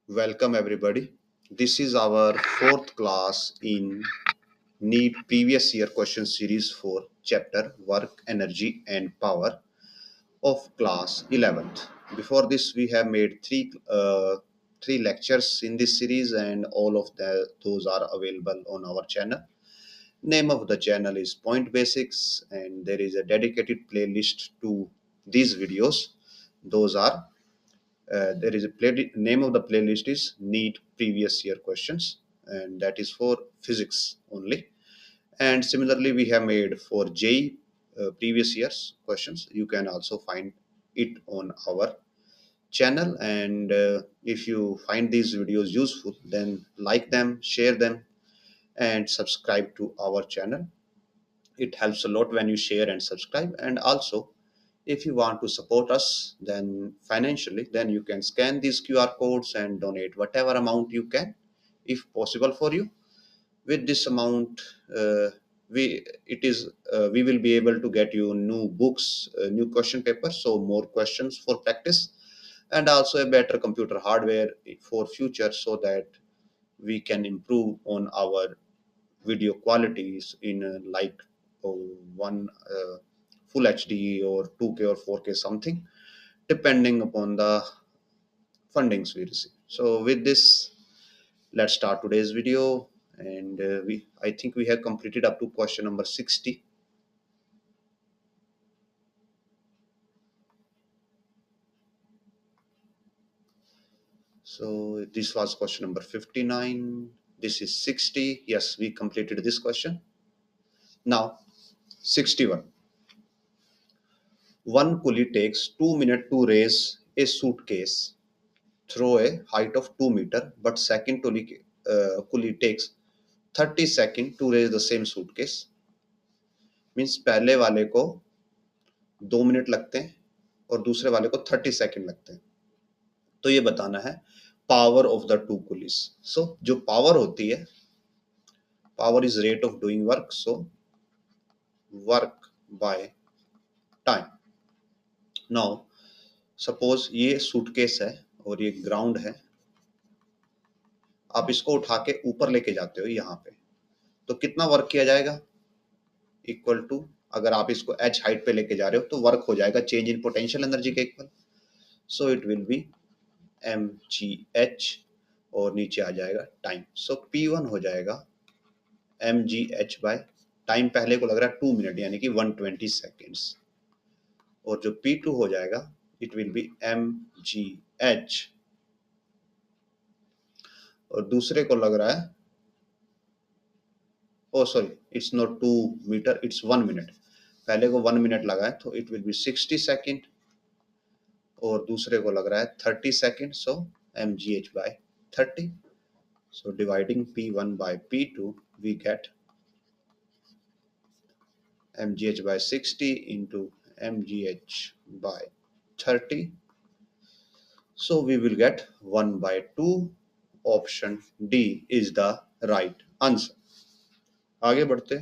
Welcome everybody. This is our fourth class in NEET previous year question series for chapter Work, Energy and Power of class 11th. Before this we have made three lectures in this series and all of those are available on our channel. Name of the channel is Point Basics and there is a dedicated playlist to these videos. Those are there is a name of the playlist is NEET previous year questions, and that is for physics only. And similarly, we have made for JEE previous years questions. You can also find it on our channel. And if you find these videos useful, then like them, share them, and subscribe to our channel. It helps a lot when you share and subscribe. And also, if you want to support us then financially, then you can scan these QR codes and donate whatever amount you can, if possible for you. With this amount, we will be able to get you new books, new question papers, so more questions for practice, and also a better computer hardware for future, so that we can improve on our video qualities in one full HD or 2K or 4K something, depending upon the fundings we receive. So with this, let's start today's video. And I think we have completed up to question number 60. So this was question number 59. This is 60. Yes, we completed this question. Now 61. One pulley takes 2 minutes to raise a suitcase through a height of 2 meters, but second pulley takes 30 seconds to raise the same suitcase. Means पहले वाले को 2 minute लगते हैं और दूसरे वाले को 30 second लगते हैं. तो ये बताना है power of the two pulleys. So जो पावर होती है, power is rate of doing work, so work by time. Now suppose ये सूटकेस है और ये ग्राउंड है. आप इसको उठा के ऊपर लेके जाते हो यहाँ पे, तो कितना वर्क किया जाएगा? इक्वल टू, अगर आप इसको h हाइट पे लेके जा रहे हो तो वर्क हो जाएगा चेंज इन पोटेंशियल एनर्जी के equal. So it will B mgh और नीचे आ जाएगा टाइम. सो P1 हो जाएगा mgh बाय टाइम. पहले को लग रहा है 2 मिनट यानी कि 120 सेकेंड्स, और जो P2 हो जाएगा इट विल बी mgh, और दूसरे को लग रहा है, oh sorry, it's not 2 metre, it's 1 minute. पहले को 1 मिनट लगा है तो इट विल बी 60 सेकेंड, और दूसरे को लग रहा है 30 second. So mgh bye 30. So dividing P1 by P2, we get mgh by 60 into mgh by 30. So we will get 1 by 2. Option D is the right answer. आगे बढ़ते.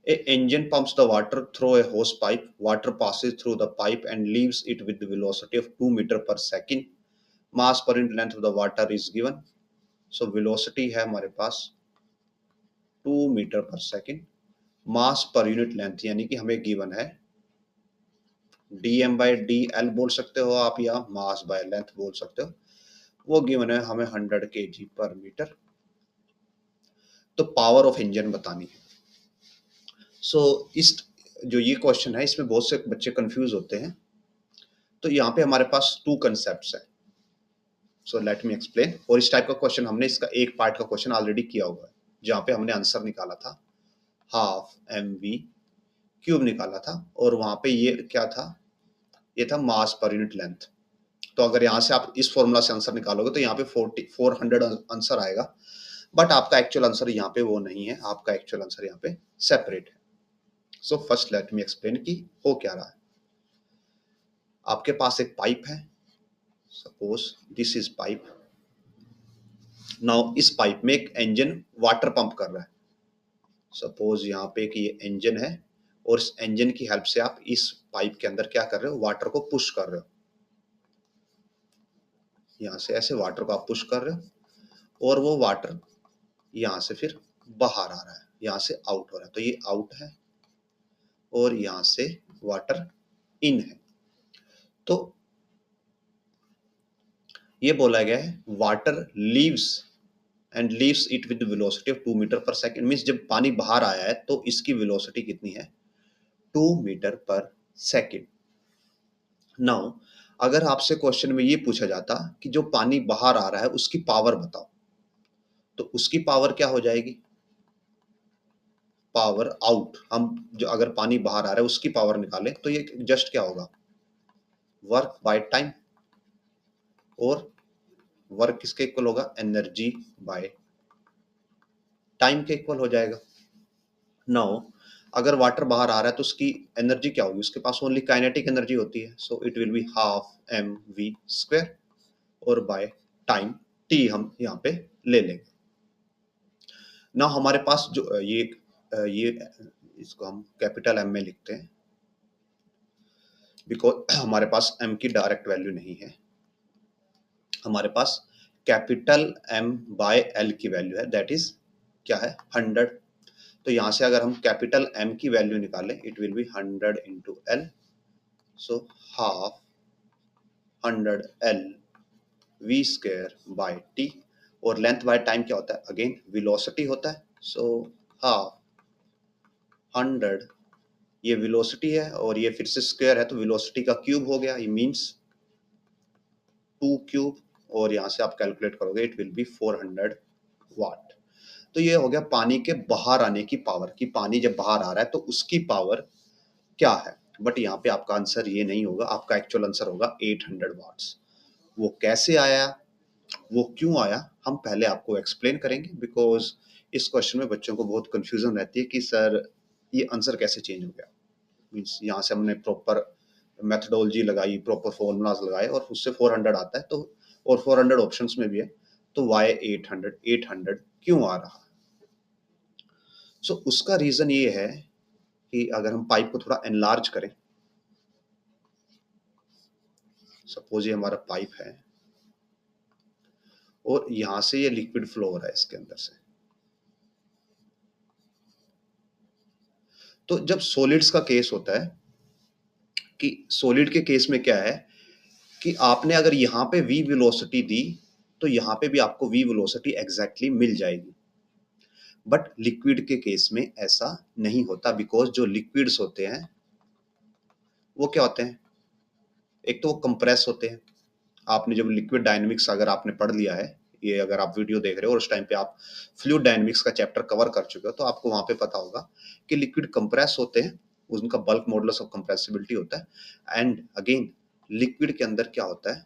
A engine pumps the water through a hose pipe. Water passes through the pipe and leaves it with the velocity of 2 meters per second. Mass per unit length of the water is given. So velocity है हमारे पास 2 metre पर second. मास per unit length यानी कि हमें given है dm/dl बोल सकते हो आप, या मास बाय लेंथ बोल सकते हो. वो गिवन है हमें 100 kg पर मीटर. तो पावर ऑफ इंजन बतानी है. सो इस जो ये क्वेश्चन है इसमें बहुत से बच्चे कंफ्यूज होते हैं. तो यहाँ पे हमारे पास टू कंसेप्ट्स है. So let me explain. और इस टाइप का क्वेश्चन हमने इसका एक पार्ट का क्वेश्चन ऑलरेडी किया हुआ है, जहाँ पे हमने आंसर निकाला था हाफ mv क्यूब निकाला था, और वहां पे ये क्या था, ये था मास पर यूनिट लेंथ. तो अगर यहाँ से आप इस फॉर्मूला से आंसर निकालोगे तो यहाँ पे 400 आंसर आएगा, बट आपका एक्चुअल आंसर यहाँ पे वो नहीं है. आपका एक्चुअल आंसर यहाँ पे सेपरेट है. So first let me explain कि हो क्या रहा है. आपके पास एक पाइप है. Suppose this is pipe. Now इस पाइप में एक इंजन वाटर पंप कर रहा है. सपोज यहाँ पे कि ये इंजन है, और इस इंजन की हेल्प से आप इस पाइप के अंदर क्या कर रहे हो, वाटर को पुश कर रहे हो. यहाँ से ऐसे वाटर को आप पुश कर रहे हो और वो वाटर यहाँ से फिर बाहर आ रहा है, यहाँ से आउट हो रहा है, तो ये आउट है और यहाँ से वाटर इन है। तो ये बोला गया है water leaves and leaves it with velocity of 2 metre per second, means जब पानी बाहर आया है तो इसकी वेलोसिटी कितनी है, 2 मीटर पर सेकंड। नाउ अगर आपसे क्वेश्चन में ये पूछा जाता कि जो पानी बाहर आ रहा है उसकी पावर बताओ, तो उसकी पावर क्या हो जाएगी, पावर आउट। हम जो अगर पानी बाहर आ रहा है उसकी पावर निकालें तो ये जस्ट क्या होगा, वर्क बाय टाइम, और वर्क किसके इक्वल होगा, एनर्जी बाय टाइम के इक्वल हो जाएगा। नाउ अगर वाटर बाहर आ रहा है तो उसकी एनर्जी क्या होगी, उसके पास ओनली काइनेटिक एनर्जी होती है, so it will be half M V square, और बाय टाइम टी हम यहाँ पे ले लेंगे। ना हमारे पास जो ये इसको हम कैपिटल एम में लिखते हैं बिकॉज हमारे पास एम की डायरेक्ट वैल्यू नहीं है, हमारे पास कैपिटल एम बाय एल की वैल्यू है, दैट इज क्या है, 100। तो यहाँ से अगर हम कैपिटल एम की वैल्यू निकालें it will B 100 into L, so half 100 L V square by T, और लेंथ बाय टाइम क्या होता है, अगेन वेलोसिटी होता है, सो हाफ 100, ये वेलोसिटी है और ये फिर से स्क्वायर है तो वेलोसिटी का क्यूब हो गया, ये मींस 2 क्यूब, और यहाँ से आप कैलकुलेट करोगे इट विल बी 400 वाट। तो ये हो गया पानी के बाहर आने की पावर, कि पानी जब बाहर आ रहा है तो उसकी पावर क्या है। बट यहाँ पे आपका आंसर ये नहीं होगा, आपका एक्चुअल आंसर होगा 800 वाट्स। वो कैसे आया, वो क्यों आया, हम पहले आपको एक्सप्लेन करेंगे, बिकॉज इस क्वेश्चन में बच्चों को बहुत कंफ्यूजन रहती है कि सर ये आंसर कैसे चेंज हो गया। मीन्स यहाँ से हमने प्रॉपर मेथडोलॉजी लगाई, प्रॉपर फॉर्मूलाज लगाए और उससे 400 आता है, तो और 400 ऑप्शंस में भी है, तो वाई 800 क्यों आ रहा। सो उसका रीजन ये है कि अगर हम पाइप को थोड़ा एनलार्ज करें, सपोज ये हमारा पाइप है और यहां से ये लिक्विड फ्लो हो रहा है इसके अंदर से, तो जब सॉलिड्स का केस होता है, कि सॉलिड के केस में क्या है कि आपने अगर यहाँ पे v वेलोसिटी दी तो यहाँ पे भी आपको v वेलोसिटी एग्जैक्टली मिल जाएगी। बट लिक्विड के केस में ऐसा नहीं होता, बिकॉज जो लिक्विड्स होते हैं वो क्या होते हैं, एक तो वो कंप्रेस होते हैं। आपने जब लिक्विड डायनेमिक्स अगर आपने पढ़ लिया है, ये अगर आप वीडियो देख रहे हो और उस टाइम पे आप फ्लूइड डायनेमिक्स का चैप्टर कवर कर चुके हो तो आपको वहां पे पता होगा कि लिक्विड कंप्रेस होते हैं, उनका बल्क मॉडुलस ऑफ कंप्रेसिबिलिटी होता है। एंड अगेन लिक्विड के अंदर क्या होता है,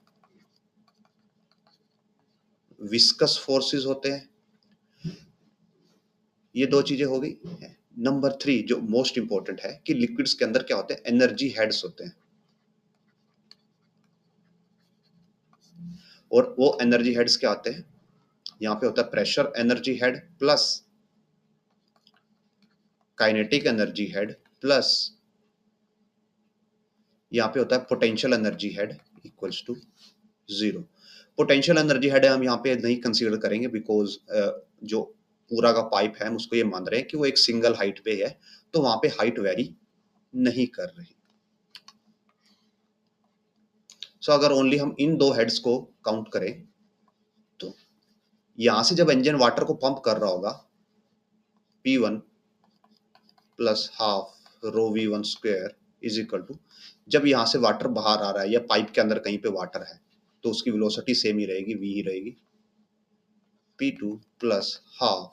विस्कस फोर्सेस होते हैं। ये दो चीजें हो गई। नंबर 3 जो मोस्ट इंपॉर्टेंट है कि लिक्विड्स के अंदर क्या होते हैं, एनर्जी हेड्स होते हैं, और वो एनर्जी हेड्स क्या होते हैं, यहाँ पे होता है pressure energy head plus kinetic energy head plus यहाँ पे होता है potential energy head equals to 0। Potential energy head हम यहाँ पे नहीं कंसीडर करेंगे बिकॉज जो पूरा का पाइप है हम उसको ये मान रहे हैं कि वो एक सिंगल हाइट पे है, तो वहां पे हाइट वेरी नहीं कर रही। सो अगर ओनली हम इन दो हेड्स को काउंट करें तो यहां से जब इंजन वाटर को पंप कर रहा होगा P1 plus half rho V1 square is equal to, जब यहां से वाटर बाहर आ रहा है या पाइप के अंदर कहीं पे वाटर है तो उसकी वेलोसिटी सेम ही रहेगी, v ही रहेगी, P2 plus half,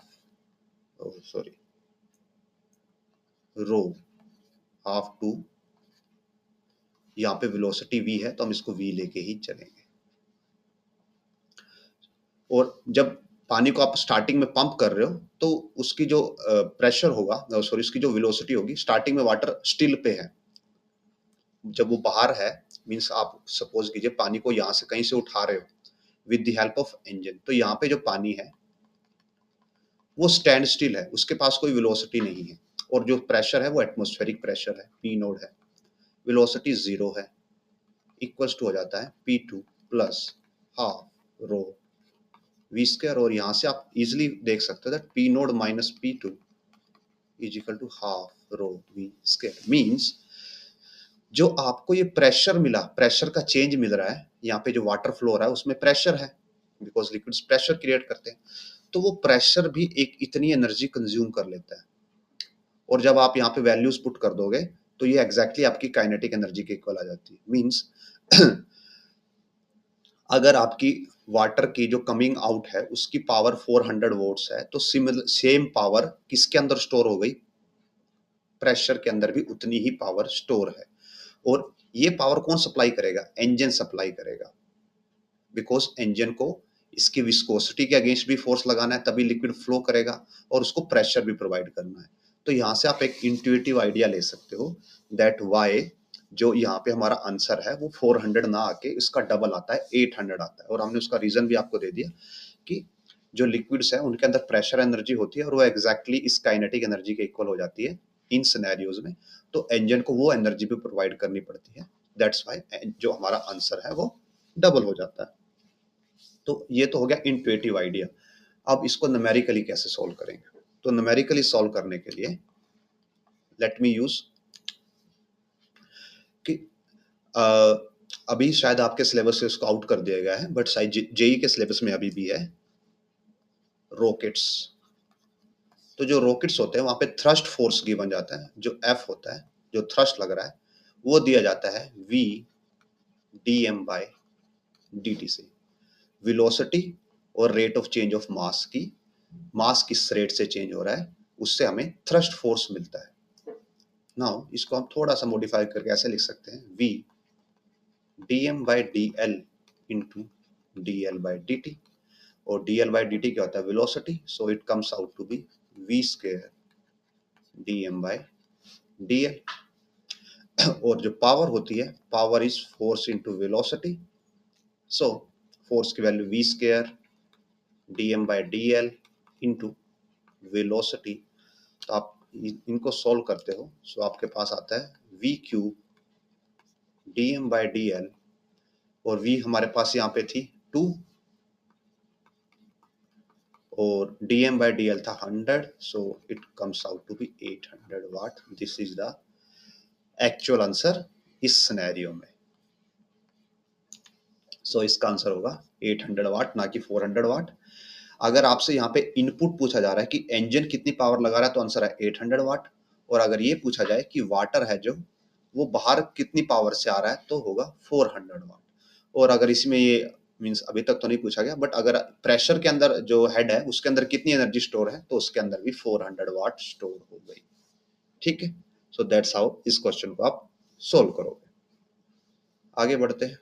sorry rho half two, यहाँ पे वेलोसिटी v है तो हम इसको v लेके ही चलेंगे। और जब पानी को आप स्टार्टिंग में पंप कर रहे हो तो उसकी जो प्रेशर होगा, सॉरी उसकी जो वेलोसिटी होगी, स्टार्टिंग में वाटर स्टिल पे है, जब वो बाहर है मींस आप सपोज कीजिए पानी को यहाँ से कहीं से उठा रहे हो with the help of engine, तो यहाँ पे जो पानी है वो स्टैंड स्टिल है, उसके पास कोई वेलोसिटी नहीं है, और जो प्रेशर है वो एटमॉस्फेरिक प्रेशर है, पी नोड है, वेलोसिटी 0 है, इक्वल्स टू हो जाता है P2 plus half rho V square, और यहाँ से आप इजिली देख सकते हो that P naught minus P two is equal to half rho V square. Means जो आपको ये प्रेशर मिला, प्रेशर का चेंज मिल रहा है, यहाँ पे जो वाटर फ्लो हो रहा है उसमें प्रेशर है, बिकॉज लिक्विड्स प्रेशर क्रिएट करते हैं, तो वो प्रेशर भी एक इतनी एनर्जी कंज्यूम कर लेता है। और जब आप यहाँ पे वैल्यूज पुट कर दोगे तो ये एग्जैक्टली आपकी काइनेटिक एनर्जी के इक्वल आ जाती है। मीन्स अगर आपकी वाटर की जो कमिंग आउट है उसकी पावर 400 वोल्ट्स है, तो सेम पावर किसके अंदर स्टोर हो गई, प्रेशर के अंदर भी उतनी ही पावर स्टोर है। और ये पावर कौन सप्लाई करेगा, इंजन सप्लाई करेगा, बिकॉज इंजन को इसकी विस्कोसिटी के अगेंस्ट भी फोर्स लगाना है, तभी लिक्विड फ्लो करेगा, और उसको प्रेशर भी प्रोवाइड करना है। तो यहाँ से आप एक इंट्यूटिव आइडिया ले सकते हो दैट वाई जो यहाँ पे हमारा आंसर है वो 400 ना आके इसका डबल आता है, 800 आता है। और हमने उसका रीजन भी आपको दे दिया कि जो लिक्विड्स है उनके अंदर प्रेशर एनर्जी होती है और वो एग्जैक्टली इस काइनेटिक एनर्जी के इक्वल हो जाती है इन सिनेरियोज में, तो इंजन को वो एनर्जी भी प्रोवाइड करनी पड़ती है। दैट्स वाई जो हमारा आंसर है वो डबल हो जाता है। तो ये तो हो गया इंट्यूटिव आइडिया। अब इसको न्यूमेरिकली कैसे सॉल्व करेंगे, तो न्यूमेरिकली सॉल्व करने के लिए लेट मी यूज कि अभी शायद आपके सिलेबस से इसको आउट कर दिया गया है, बट शायद जेई के सिलेबस में अभी भी है रॉकेट्स। तो जो रॉकेट्स होते हैं वहां पे थ्रस्ट फोर्स गिवन जाता है, जो एफ होता है, जो थ्रस्ट लग रहा है वो दिया जाता है V D M by D T से। वेलोसिटी और rate of change of mass की, मास किस रेट से चेंज हो रहा है उससे हमें थ्रस्ट फोर्स मिलता है। नाउ इसको हम थोड़ा सा मॉडिफाई करके ऐसे लिख सकते हैं V D M by D L into D L by D T, और D L by D T क्या होता है, velocity, so it comes out to be V square D M by D L. और जो power होती है, power is force into velocity, so force की value V square D M by D L into velocity. तो आप इनको solve करते हो, सो आपके पास आता है V cube D M by D L, और वी हमारे पास यहाँ पे थी 2 और D M by D L था 100, so it comes out to be 800 watt. This is the actual answer इस सिनेरियो में। सो इसका आंसर होगा 800 वाट, ना कि 400 वाट। अगर आपसे यहाँ पे इनपुट पूछा जा रहा है कि इंजन कितनी पावर लगा रहा है, तो आंसर है 800 वाट। और अगर ये पूछा जाए कि वाटर है जो वो बाहर कितनी पावर से आ रहा है, तो होगा 400 वाट। और अगर इसमें ये मींस अभी तक तो नहीं पूछा गया, बट अगर प्रेशर के अंदर जो हेड है उसके अंदर कितनी एनर्जी स्टोर है, तो उसके अंदर भी 400 वाट स्टोर हो गई। ठीक है, सो दैट्स हाउ इस क्वेश्चन को आप सोल्व करोगे। आगे बढ़ते हैं।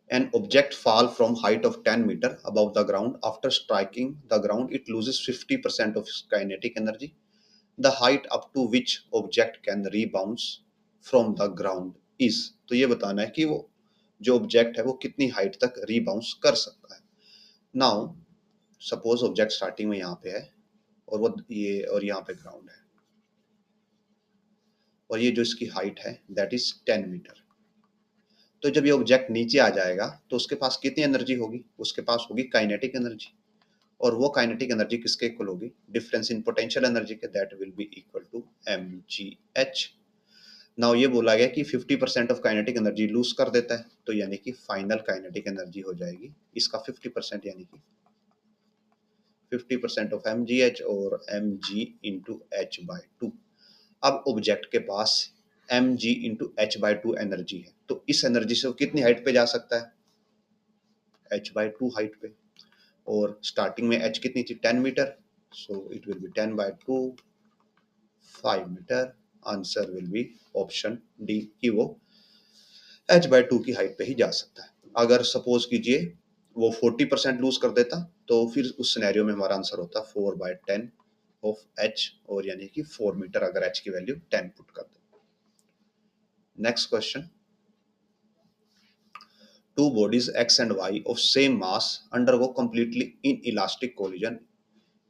An object fall from height of 10 meter above the ground. After striking the ground, it loses 50% of its kinetic energy. The height up to which object can rebound from the ground is. तो ये बताना है कि वो जो object है वो कितनी हाइट तक रीबाउंस कर सकता है। नाउ सपोज ऑब्जेक्ट स्टार्टिंग में यहाँ पे है और वो ये और यहाँ पे ग्राउंड है, और ये जो इसकी हाइट है दैट इज 10 मीटर। तो जब ये ऑब्जेक्ट नीचे आ जाएगा तो उसके पास कितनी एनर्जी होगी, उसके पास होगी काइनेटिक एनर्जी। और वो काइनेटिक एनर्जी किसके इक्वल होगी, डिफरेंस इन पोटेंशियल एनर्जी के, that will be equal to mgh। Now ये बोला गया कि 50% ऑफ काइनेटिक एनर्जी लूज कर देता है, तो यानी कि फाइनल काइनेटिक एनर्जी हो जाएगी इसका 50%, यानी कि 50% ऑफ mgh और mg into H by two. अब ऑब्जेक्ट के पास mg into H by two energy है, तो इस एनर्जी से वो कितनी हाइट पे जा सकता है, h बाई टू हाइट पे। और स्टार्टिंग में h कितनी थी, 10 metre, so it will be 10 by two 5 metre. Answer will be option D कि वो h बाई टू की हाइट पे ही जा सकता है। अगर सपोज कीजिए वो 40% लूज कर देता, तो फिर उस सिनेरियो में हमारा आंसर होता 4 बाई 10 ऑफ h, और यानी कि 4 मीटर अगर h की वैल्यू 10 पुट कर दे। Next question, two bodies x and y of same mass undergo completely inelastic collision.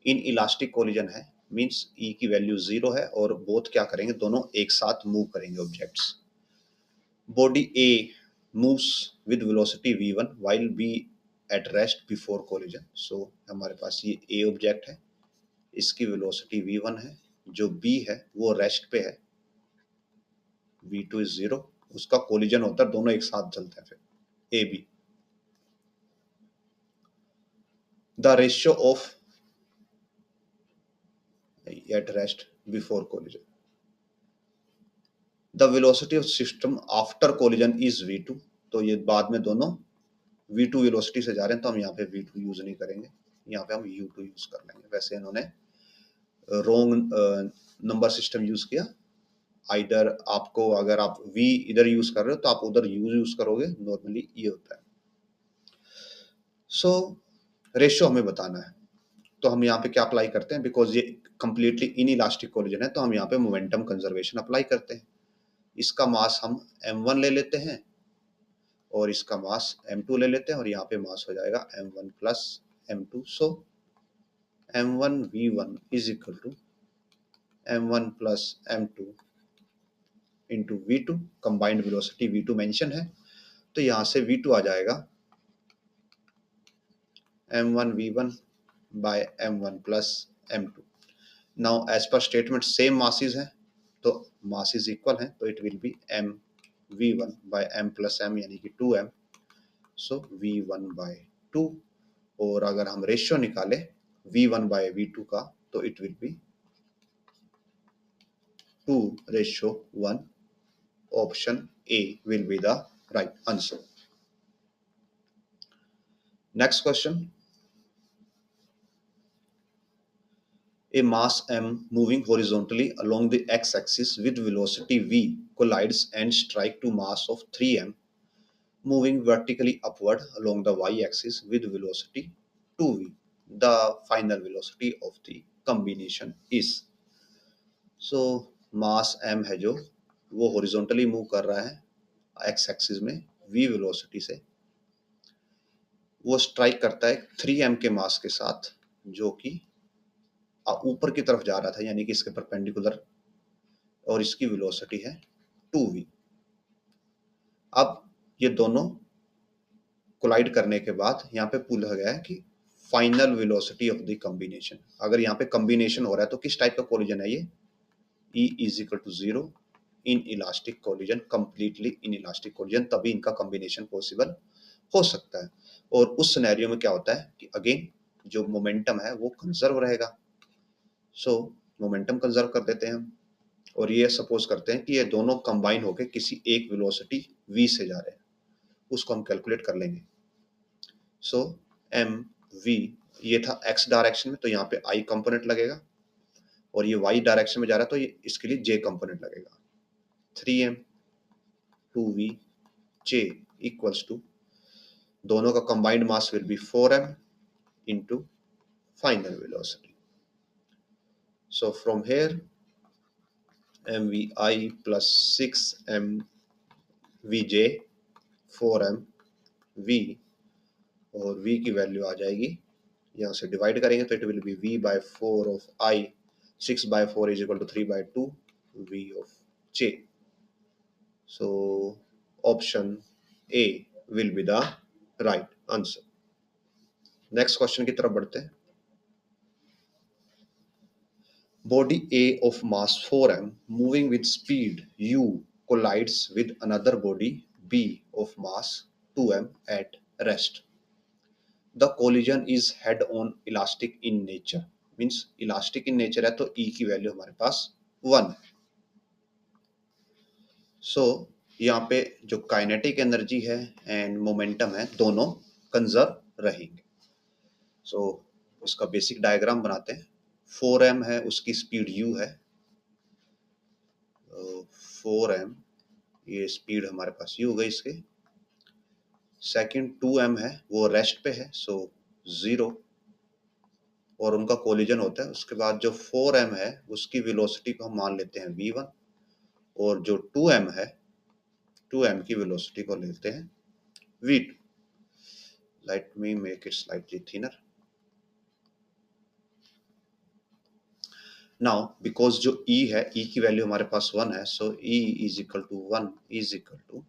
inelastic collision है मीन्स E की वैल्यू 0 है और बोथ क्या करेंगे, दोनों एक साथ मूव करेंगे objects. Body A moves with velocity v1 while b at rest before collision. So हमारे पास ये a ऑब्जेक्ट है, इसकी वेलोसिटी v1 है, जो b है वो रेस्ट पे है, v2 इज 0, उसका कोलिजन होता है, दोनों एक साथ चलते हैं फिर a b. The ratio of at rest before collision. The velocity of system after collision is v2. तो ये बाद में दोनों v2 वेलोसिटी से जा रहे हैं, तो हम यहाँ पे v2 यूज नहीं करेंगे, यहाँ पे हम u2 यूज कर लेंगे. वैसे इन्होंने रॉन्ग नंबर सिस्टम यूज किया. आइदर आपको अगर आप v इधर यूज कर रहे हो तो आप उधर u यूज करोगे, नॉर्मली ये होता है. सो रेशियो हमें बताना है, तो हम यहाँ पे क्या अप्लाई करते हैं, बिकॉज ये कंप्लीटली इन इलास्टिक कोलिजन है, तो हम यहाँ पे मोमेंटम कंजर्वेशन अप्लाई करते हैं. इसका मास हम m1 ले लेते हैं और इसका मास m2 ले लेते हैं, और यहाँ पे मास हो जाएगा m1 plus m2. So m1 v1 is equal to m1 plus m2 into v2. Combined velocity v2 mention है, तो यहाँ से v2 आ जाएगा m1 v1 by m1 plus m2. Now as per statement same masses है, तो masses equal है, तो it will be m v1 by m plus m यानी कि 2m. So v1 by 2, और अगर हम रेशियो निकाले v1 by v2 का, तो it will be 2:1. Option A will be the right answer. Next question. A mass m moving horizontally along the x-axis with velocity v collides and strike to mass of 3m moving vertically upward along the y-axis with velocity 2v. The final velocity of the combination is. So mass m है जो वो horizontally move कर रहा है x axis में v velocity से, वो strike करता है 3m के मास के साथ, जो कि ऊपर की तरफ जा रहा था, यानी कि इसके परपेंडिकुलर, और इसकी वेलोसिटी है 2v. अब ये दोनों कोलाइड करने के बाद यहाँ पे पूछा गया है कि final velocity of the combination. अगर यहाँ पे कॉम्बिनेशन हो रहा है तो किस टाइप का कोलिजन है ये, E is equal to 0 inelastic collision, completely inelastic collision, तभी इनका कॉम्बिनेशन पॉसिबल हो सकता है. और उस सिनेरियो में क्या होता है कि अगेन जो मोमेंटम है वो कंजर्व रहेगा. सो मोमेंटम कंजर्व कर देते हैं हम, और ये सपोज करते हैं कि ये दोनों कंबाइन होकर किसी एक वेलोसिटी v से जा रहे हैं, उसको हम कैलकुलेट कर लेंगे. सो एम वी ये था x डायरेक्शन में, तो यहाँ पे i कंपोनेंट लगेगा, और ये y डायरेक्शन में जा रहा है तो ये इसके लिए j कंपोनेंट लगेगा. 3m 2v j equals to, दोनों का combined mass will be 4m into final velocity. So from here mvi plus 6m vj 4m v, और v की वैल्यू आ जाएगी, यहाँ से डिवाइड करेंगे तो it will B v by 4 of i, 6 by 4 is equal to 3 by 2 v of j. So option A will be the right answer. Next question की तरफ बढ़ते हैं. Body A of mass 4m moving with speed u collides with another body B of mass 2m at rest. The collision is head-on elastic in nature. Means elastic in nature है, तो E की value हमारे पास 1. सो यहाँ पे जो kinetic energy है and momentum है दोनों कंजर्व रहेंगे. सो इसका बेसिक डायग्राम बनाते हैं. 4m है, उसकी स्पीड u है, 4m ये स्पीड हमारे पास u हो गई इसके. सेकंड 2m है, वो रेस्ट पे है, सो 0, और उनका कोलिजन होता है. उसके बाद जो 4m है उसकी वेलोसिटी को हम मान लेते हैं v1, और जो 2m है 2m की वेलोसिटी को लेते हैं v2. Let me make it slightly thinner. Now because जो E है, E की वैल्यू हमारे पास 1 है, so E is equal to 1 is equal to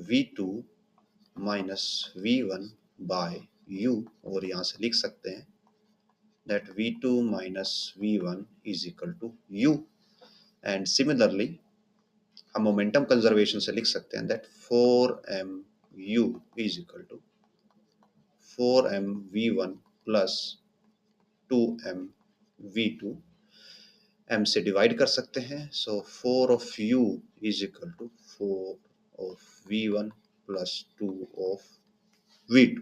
v2 minus v1 by u, और यहाँ से लिख सकते हैं that v2 minus v1 is equal to u, and similarly हम मोमेंटम कंजर्वेशन से लिख सकते हैं that 4mu is equal to 4mv1 plus 2mv2, m से डिवाइड कर सकते हैं, so 4 of u is equal to 4 of v1 plus 2 of v2,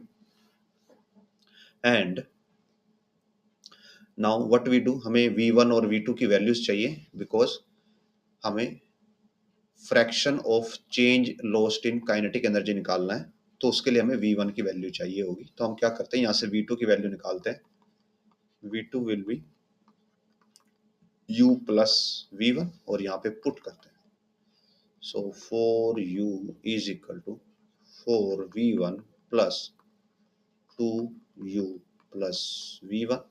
and now what we do, हमें v1 और v2 की वैल्यूज चाहिए बिकॉज हमें fraction of change lost in kinetic energy निकालना है, तो उसके लिए हमें v1 की वैल्यू चाहिए होगी। तो हम क्या करते हैं, यहाँ से v2 की वैल्यू निकालते हैं। v2 will be u plus v1 और यहाँ पे पुट करते हैं, so 4u is equal to 4v1 plus 2u plus v1,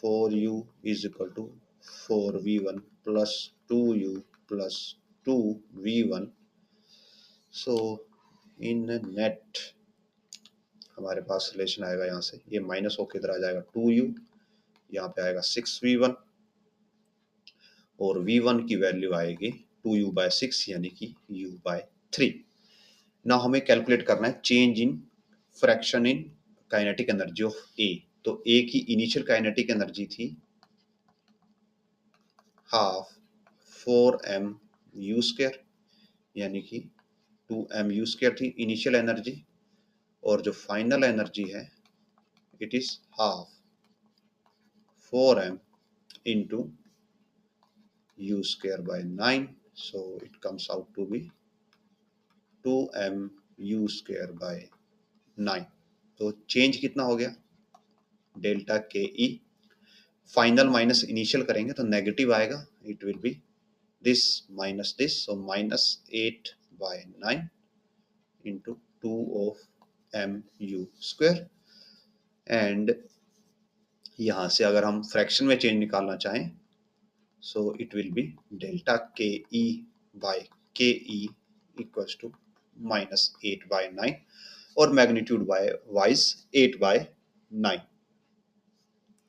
4u is equal to 4v1 plus 2u plus 2v1, so in net हमारे पास relation आएगा, यहाँ से ये माइनस होकर इधर आ जाएगा 2u, यहाँ पे आएगा 6v1 और v1 की वैल्यू आएगी 2u by 6 यानी कि u by 3। ना हमें कैलकुलेट करना है change in fraction in kinetic energy of A. तो ए की इनिशियल काइनेटिक एनर्जी थी हाफ 4mu², यानी कि 2mu² थी इनिशियल एनर्जी, और जो फाइनल एनर्जी है it is half 4m into u² by 9, so it comes out to be 2mu² by 9। तो चेंज कितना हो गया, डेल्टा के ई, फाइनल माइनस इनिशियल करेंगे तो नेगेटिव आएगा, it will B this minus this, so -8 by 9 into 2 of mu², and यहाँ से अगर हम फ्रैक्शन में चेंज निकालना चाहें सो इट विल बी डेल्टा के ई बाय के ई इक्वल्स टू -8 by 9 और magnitude wise 8 by 9।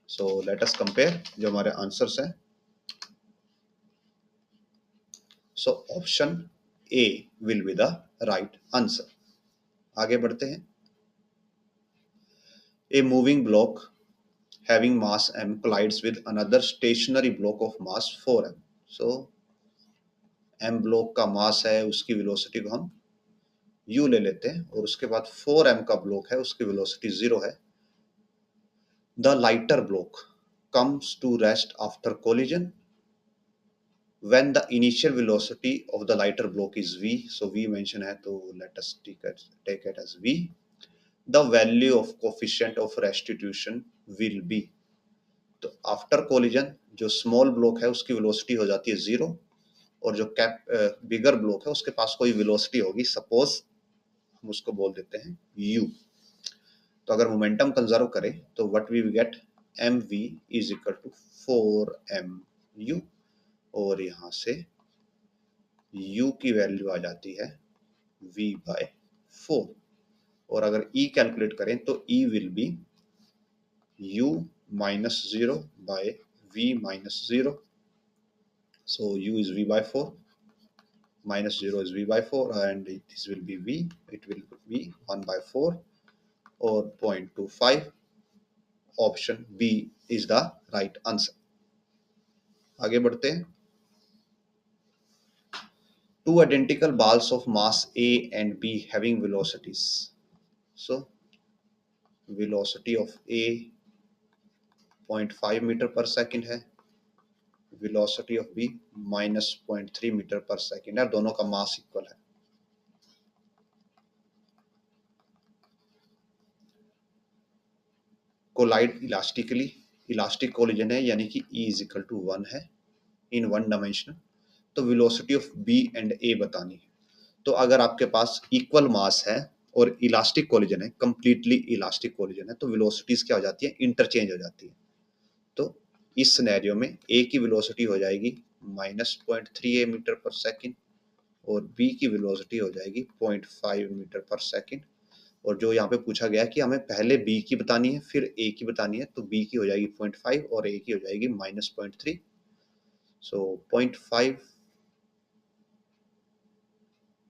So let us compare जो हमारे आंसर्स हैं। So option A will be the right answer. आगे बढ़ते हैं। A moving block having mass m collides with another stationary block of mass 4m, so m block का मास है, उसकी velocity को हम u ले लेते हैं, और उसके बाद 4m का ब्लॉक है, उसकी वेलोसिटी 0 है। The lighter block comes to rest after collision when the initial velocity of the lighter block is v, so v mention है तो let us take it as v। The value of coefficient of restitution will be, तो after collision जो small block है उसकी velocity हो जाती है 0, और जो बिगर ब्लॉक है उसके पास कोई वेलोसिटी होगी, सपोज हम उसको बोल देते हैं u। तो अगर मोमेंटम कंजर्व करें तो what we get, mv is equal to 4mu, और यहाँ से u की वैल्यू आ जाती है v by 4, और अगर e कैलकुलेट करें तो e will be u -0 by v -0, so u is v by 4, -0 is v by 4, and this will be v, it will be 1 by 4 or 0.25। Option B is the right answer. आगे बढ़ते हैं। Two identical balls of mass a and b having velocities, so velocity of a 0.5 metre पर second है, velocity of B -0.3 metre पर second है, दोनों का mass equal है। कोलाइड इलास्टिकली, इलास्टिक कोलिजन है, यानी कि E इज इक्वल टू 1 है इन वन डायमेंशनल। तो वेलोसिटी ऑफ बी एंड ए बतानी है। तो अगर आपके पास इक्वल मास है और इलास्टिक कोलिजन है, कंप्लीटली इलास्टिक कोलिजन है, तो वेलोसिटीज क्या हो जाती है, इंटरचेंज हो जाती है। तो इस सिनेरियो में ए की वेलोसिटी हो जाएगी -0.3 मीटर पर सेकेंड, और b की वेलोसिटी हो जाएगी 0.5 मीटर पर सेकंड। और जो यहाँ पे पूछा गया कि हमें पहले b की बतानी है फिर a की बतानी है, तो b की हो जाएगी 0.5 और a की हो जाएगी -0.3। So 0.5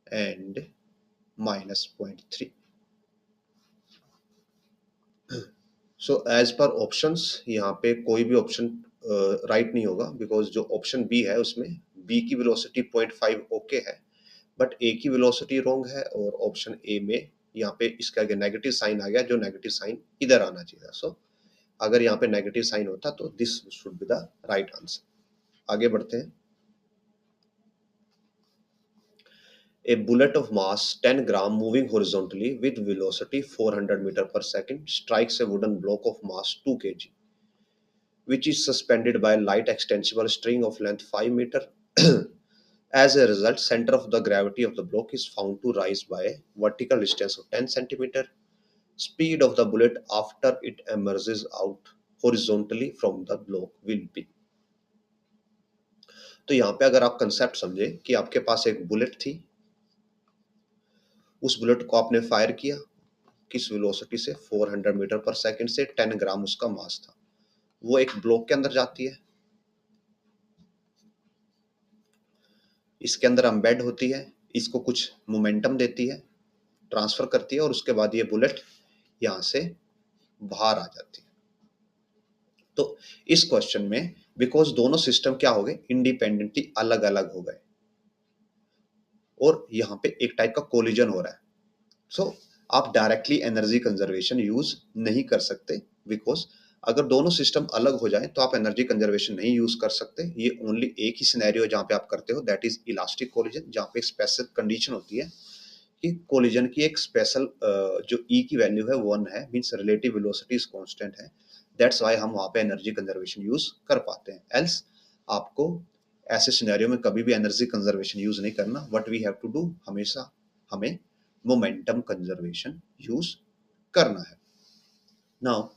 and -0.3। So as per options यहाँ पे कोई भी ऑप्शन राइट नहीं होगा, बिकॉज जो ऑप्शन बी है उसमें बी की वेलोसिटी 0.5 ओके है, बट ए की वेलोसिटी रॉन्ग है, और ऑप्शन ए में यहाँ पे इसका आगे नेगेटिव साइन आ गया, जो नेगेटिव साइन इधर आना चाहिए। सो अगर यहाँ पे नेगेटिव साइन होता तो this should be the right answer. आगे बढ़ते हैं। A bullet of mass 10 gram moving horizontally with velocity 400 meter per second strikes a wooden block of mass 2 kg, which is suspended by a light extensible string of length 5 meter. As a result, center of the gravity of the block is found to rise by a vertical distance of 10 centimeter. Speed of the bullet after it emerges out horizontally from the block will be। तो यहाँ पे अगर आप concept समझे कि आपके पास एक bullet थी, उस बुलेट को आपने फायर किया किस वेलोसिटी से, 400 मीटर पर सेकंड से, 10 ग्राम उसका मास था। वो एक ब्लॉक के अंदर जाती है, इसके अंदर एम्बेड होती है, इसको कुछ मोमेंटम देती है, ट्रांसफर करती है, और उसके बाद ये बुलेट यहाँ से बाहर आ जाती है। तो इस क्वेश्चन में बिकॉज दोनों सिस्टम क्या हो गए, इंडिपेंडेंटली अलग अलग हो गए, और यहाँ पे एक टाइप का कोलिजन हो रहा है। सो आप डायरेक्टली एनर्जी कंजर्वेशन यूज नहीं कर सकते, बिकॉज अगर दोनों सिस्टम अलग हो जाए तो आप एनर्जी कंजर्वेशन नहीं यूज कर सकते। ये ओनली एक ही सिनेरियो जहाँ पे आप करते हो, दैट इज इलास्टिक कोलिजन, जहाँ पे एक स्पेसिफिक कंडीशन होती है कि कोलिजन की एक स्पेशल जो ई की वैल्यू है 1 है, means relative velocity is constant है, दैट्स व्हाई हम वहाँ पे एनर्जी कंजर्वेशन यूज कर पाते हैं। एल्स आपको ऐसे सिनेरियो में कभी भी एनर्जी कंजर्वेशन यूज नहीं करना। What we have to do, हमेशा हमें मोमेंटम कंजर्वेशन यूज करना है। नाउ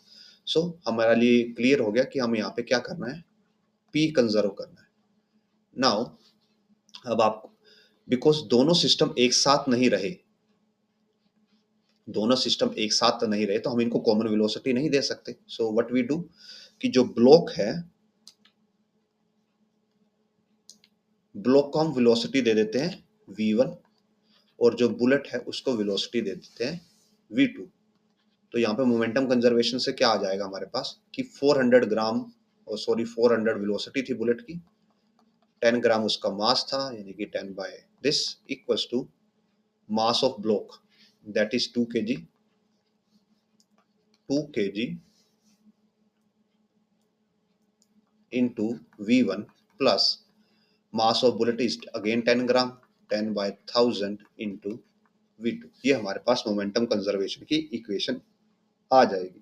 सो हमारे लिए क्लियर हो गया कि हमें यहाँ पे क्या करना है, पी कंजर्व करना है। नाउ अब आप, बिकॉज दोनों सिस्टम एक साथ नहीं रहे, दोनों सिस्टम एक साथ तो नहीं रहे, तो हम इनको कॉमन वेलोसिटी नहीं दे सकते। सो व्हाट वी डू कि जो ब्लॉक है, ब्लॉक को हम वेलोसिटी दे देते हैं v1, और जो बुलेट है उसको वेलोसिटी दे देते हैं v2। तो यहाँ पे मोमेंटम कंजर्वेशन से क्या आ जाएगा हमारे पास कि 400 ग्राम, और सॉरी 400 वेलोसिटी थी बुलेट की, 10 ग्राम उसका मास था, यानी कि 10 by this equals to mass of block that is 2 kg, 2 kg into v1 plus mass of bullet is again 10 gram, 10 by 1000 into v2। ये हमारे पास मोमेंटम कंजर्वेशन की इक्वेशन आ जाएगी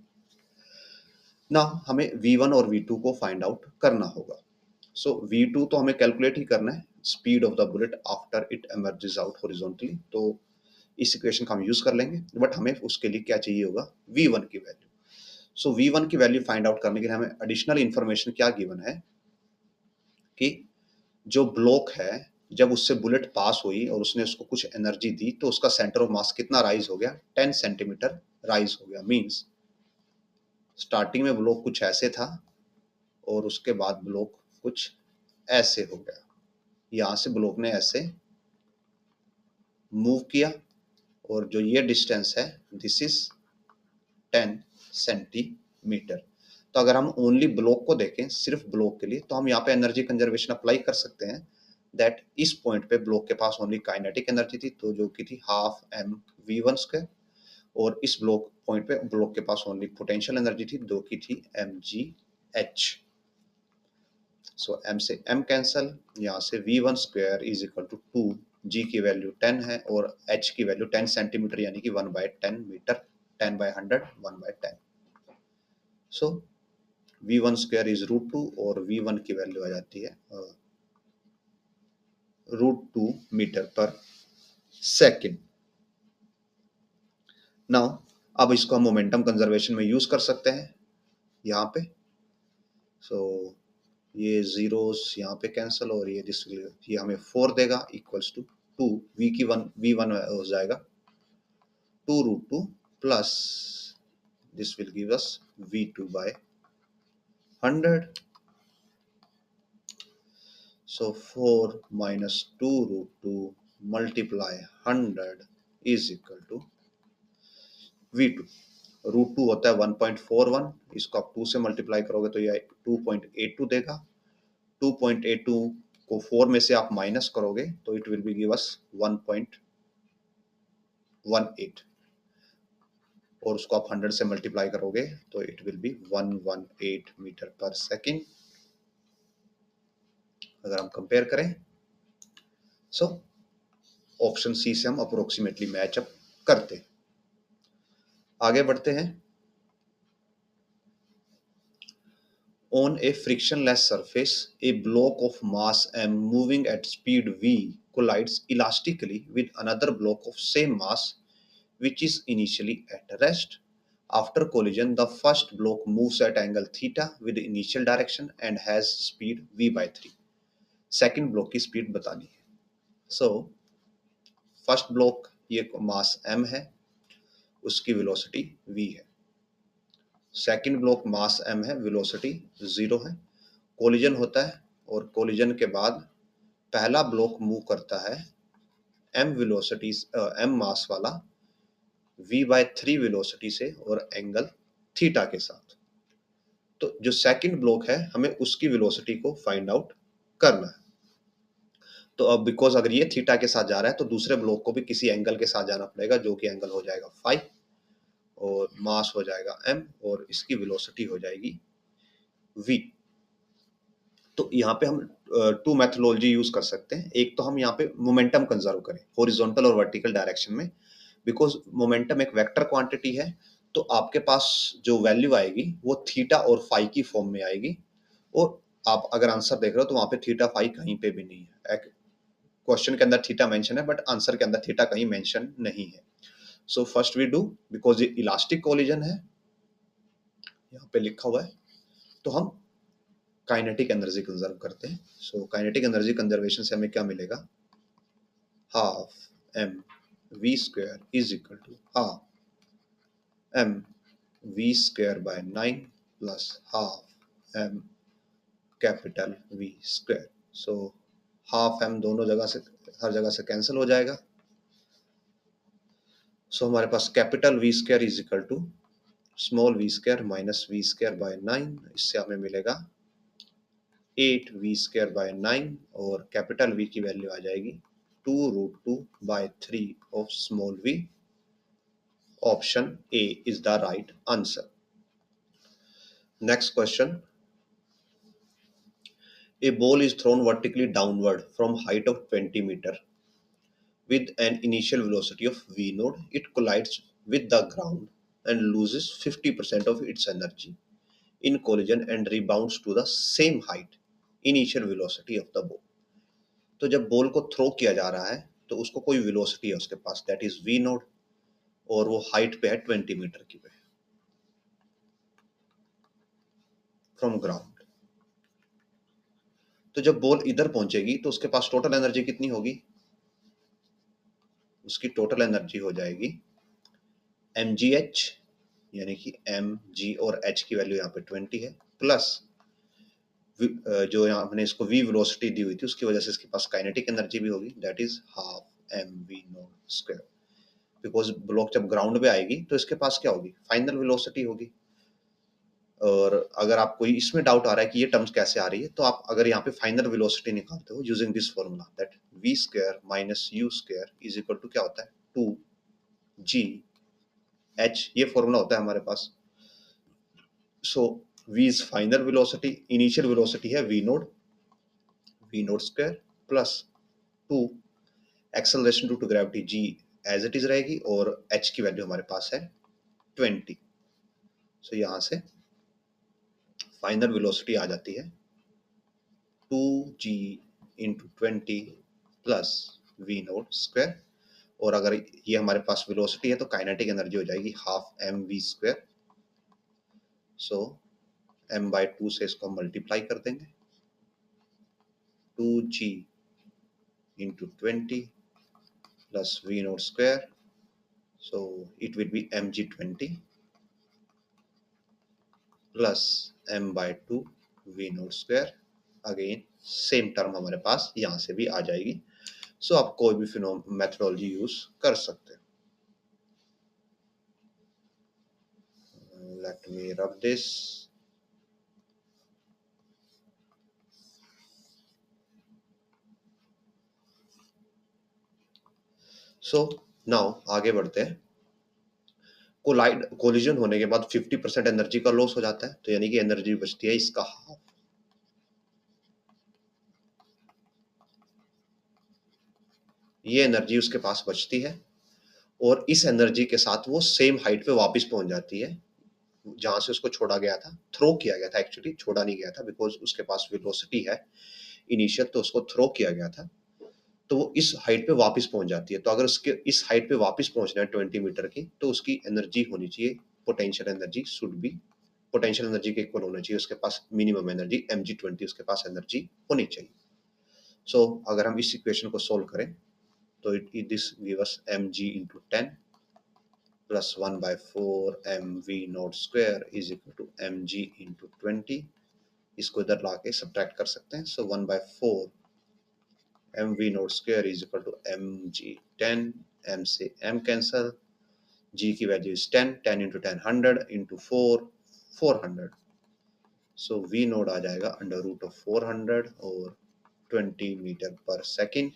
ना। हमें v1 और v2 को फाइंड आउट करना होगा। सो v2 तो हमें कैलकुलेट ही करना है, speed of the bullet after it emerges out horizontally, तो इस इक्वेशन का हम यूज कर लेंगे। बट हमें उसके लिए क्या चाहिए होगा, v1 की वैल्यू। सो v1 की वैल्यू फाइंड आउट करने के लिए हमें एडिशनल इंफॉर्मेशन क्या गिवन है कि जो ब्लॉक है, जब उससे बुलेट पास हुई और उसने उसको कुछ एनर्जी दी, तो उसका सेंटर ऑफ मास कितना राइज हो गया, 10 सेंटीमीटर राइज हो गया। मींस स्टार्टिंग में ब्लॉक कुछ ऐसे था और उसके बाद ब्लॉक कुछ ऐसे हो गया, यहाँ से ब्लॉक ने ऐसे मूव किया, और जो ये डिस्टेंस है दिस इज 10 सेंटीमीटर। तो अगर हम ओनली ब्लॉक को देखें, सिर्फ ब्लॉक के लिए, तो हम यहाँ पे एनर्जी कंजर्वेशन अप्लाई कर सकते हैं, दैट इस पॉइंट पे ब्लॉक के पास ओनली काइनेटिक एनर्जी थी, तो जो की थी हाफ एम v1 स्क्वायर, और इस ब्लॉक पॉइंट पे ब्लॉक के पास ओनली पोटेंशियल एनर्जी थी, जो की थी mgh। सो m से m कैंसल, यहाँ से v1 square is equal to 2, g की वैल्यू 10 है और h की वैल्यू 10 सेंटीमीटर, यानी कि 1/10 metre, 10 by 100, 1/10। So v1 square is √2 और v1 की वैल्यू आ जाती है √2 मीटर पर सेकेंड। नाउ अब इसको हम मोमेंटम कंजर्वेशन में यूज कर सकते हैं यहाँ पे। सो ये जीरोस यहाँ पे कैंसिल, और ये हमें 4 देगा इक्वल्स टू 2, v की v1 हो जाएगा 2 root 2 plus this will give us v2 by 100. So 4 minus 2 root 2 multiply 100 is equal to v2. Root 2 होता है 1.41, इसको आप 2 से मल्टीप्लाई करोगे तो ये 2.82 देगा। 2.82 को 4 में से आप माइनस करोगे तो it will B give us 1.18, और उसको आप 100 से मल्टीप्लाई करोगे तो इट विल बी 118 मीटर पर सेकेंड। अगर हम कंपेयर करें सो ऑप्शन सी से हम अप्रोक्सीमेटली मैचअप करते हैं। आगे बढ़ते हैं। On a frictionless surface, a block of mass m moving at speed v collides elastically with another block of same mass which is initially at rest. After collision, the first block moves at angle theta with the initial direction and has speed v by 3. Second block की speed बतानी है। So, first block ये mass m है, उसकी velocity v है। Second block मास m है, velocity 0 है। Collision होता है और कोलिजन के बाद पहला ब्लॉक मूव करता है m वेलोसिटी m मास वाला v/3 वेलोसिटी से और एंगल थीटा के साथ। तो जो सेकंड ब्लॉक है हमें उसकी वेलोसिटी को फाइंड आउट करना है। तो अब बिकॉज अगर ये थीटा के साथ जा रहा है तो दूसरे ब्लॉक को भी किसी एंगल के साथ जाना पड़ेगा, जो कि एंगल हो जाएगा फाई, और मास हो जाएगा m, और इसकी वेलोसिटी हो जाएगी v। तो यहाँ पे हम टू मेथोडोलॉजी यूज कर सकते हैं। एक तो हम यहाँ पे मोमेंटम कंजर्व करें हॉरिजॉन्टल और वर्टिकल डायरेक्शन में, बिकॉज मोमेंटम एक वेक्टर क्वांटिटी है, तो आपके पास जो वैल्यू आएगी वो थीटा और फाई की फॉर्म में आएगी। और आप अगर आंसर देख रहे हो तो वहां पे थीटा फाई कहीं पे भी नहीं है। क्वेश्चन के अंदर थीटा मेंशन है बट आंसर के अंदर थीटा कहीं मेंशन नहीं है। So first we do, because ये इलास्टिक कोलिजन है यहाँ पे लिखा हुआ है, तो हम काइनेटिक एनर्जी कंजर्व करते हैं। सो काइनेटिक एनर्जी कंजर्वेशन से हमें क्या मिलेगा, half m v square is equal to half m v square by 9 plus half m capital V square. So half m दोनों जगह से, हर जगह से कैंसिल हो जाएगा। सो हमारे पास capital V square is equal to small v square minus v square by 9, इससे हमें मिलेगा 8v स्क्वायर बाय 9, और कैपिटल V की वैल्यू आ जाएगी 2 root 2 by 3 of small v। Option A is the right answer. Next question, a ball is thrown vertically downward from height of 20 meter with an initial velocity of v naught. It collides with the ground and loses 50% of its energy in collision and rebounds to the same height initial velocity of the ball. तो जब ball को throw किया जा रहा है तो उसको कोई वेलोसिटी है उसके पास, दैट इज v नोट, और वो हाइट पे है 20 मीटर की पे फ्रॉम ग्राउंड। तो जब बॉल इधर पहुंचेगी तो उसके पास टोटल एनर्जी कितनी होगी, उसकी टोटल एनर्जी हो जाएगी mgh, यानी कि mg और h की वैल्यू यहाँ पे 20 है, प्लस जो यहाँ हमने इसको v वेलोसिटी दी हुई थी उसकी वजह से इसके पास काइनेटिक एनर्जी भी होगी, that is half mv not square. Because block जब ग्राउंड पे आएगी तो इसके पास क्या होगी, फाइनल वेलोसिटी होगी। और अगर आपको इसमें डाउट आ रहा है कि ये टर्म्स कैसे आ रही है, तो आप अगर यहाँ पे फाइनल वेलोसिटी निकालते हो using this formula, that v square minus u square is equal to क्या होता है 2g h, ये फॉर्मूला होता है हमारे पास। So v is final velocity, initial velocity है v naught square plus 2 acceleration due to gravity g as it is रहेगी, और h की वैल्यू हमारे पास है 20। सो यहाँ से फाइनल वेलोसिटी आ जाती है 2g into 20 plus v naught square, और अगर ये हमारे पास वेलोसिटी है तो काइनेटिक एनर्जी हो जाएगी हाफ m v स्क्वायर। सो m बाय 2 से इसको मल्टीप्लाई कर देंगे, 2g into 20 plus v naught square. So it will be mg20 plus m by 2 v naught square. Again same term हमारे पास यहाँ से भी आ जाएगी. सो आप कोई भी मेथोडोलॉजी यूज कर सकते हैं. Let me rub this. So now आगे बढ़ते हैं. कोलिजन होने के बाद 50% एनर्जी का लॉस हो जाता है, तो यानी कि एनर्जी बचती है इसका हाफ. ये एनर्जी उसके पास बचती है और इस एनर्जी के साथ वो सेम हाइट पे वापस पहुंच जाती है जहां से उसको छोड़ा गया था. थ्रो किया गया था, एक्चुअली छोड़ा नहीं गया था बिकॉज उसके पास वेलोसिटी है इनिशियल, तो उसको थ्रो किया गया था. तो वो इस हाइट पे वापस पहुंच जाती है. तो अगर उसके इस हाइट पे वापस पहुंचना है 20 मीटर की, तो उसकी एनर्जी होनी चाहिए, potential energy should be, potential energy के इक्वल होना चाहिए उसके पास मिनिमम एनर्जी mg20 उसके पास एनर्जी होनी चाहिए. सो अगर हम इस इक्वेशन को सोल्व करें तो this give us mg into 10 plus 1 by 4 mv naught square is equal to mg into 20. इसको इधर लाके सब्ट्रैक्ट कर सकते हैं. सो 1 by 4 mv naught square is equal to mg 10. m से m कैंसल, g की value is 10. 10 into 10 100 into 4 400. So v naught आ जाएगा अंडर रूट ऑफ 400 और 20 मीटर पर second.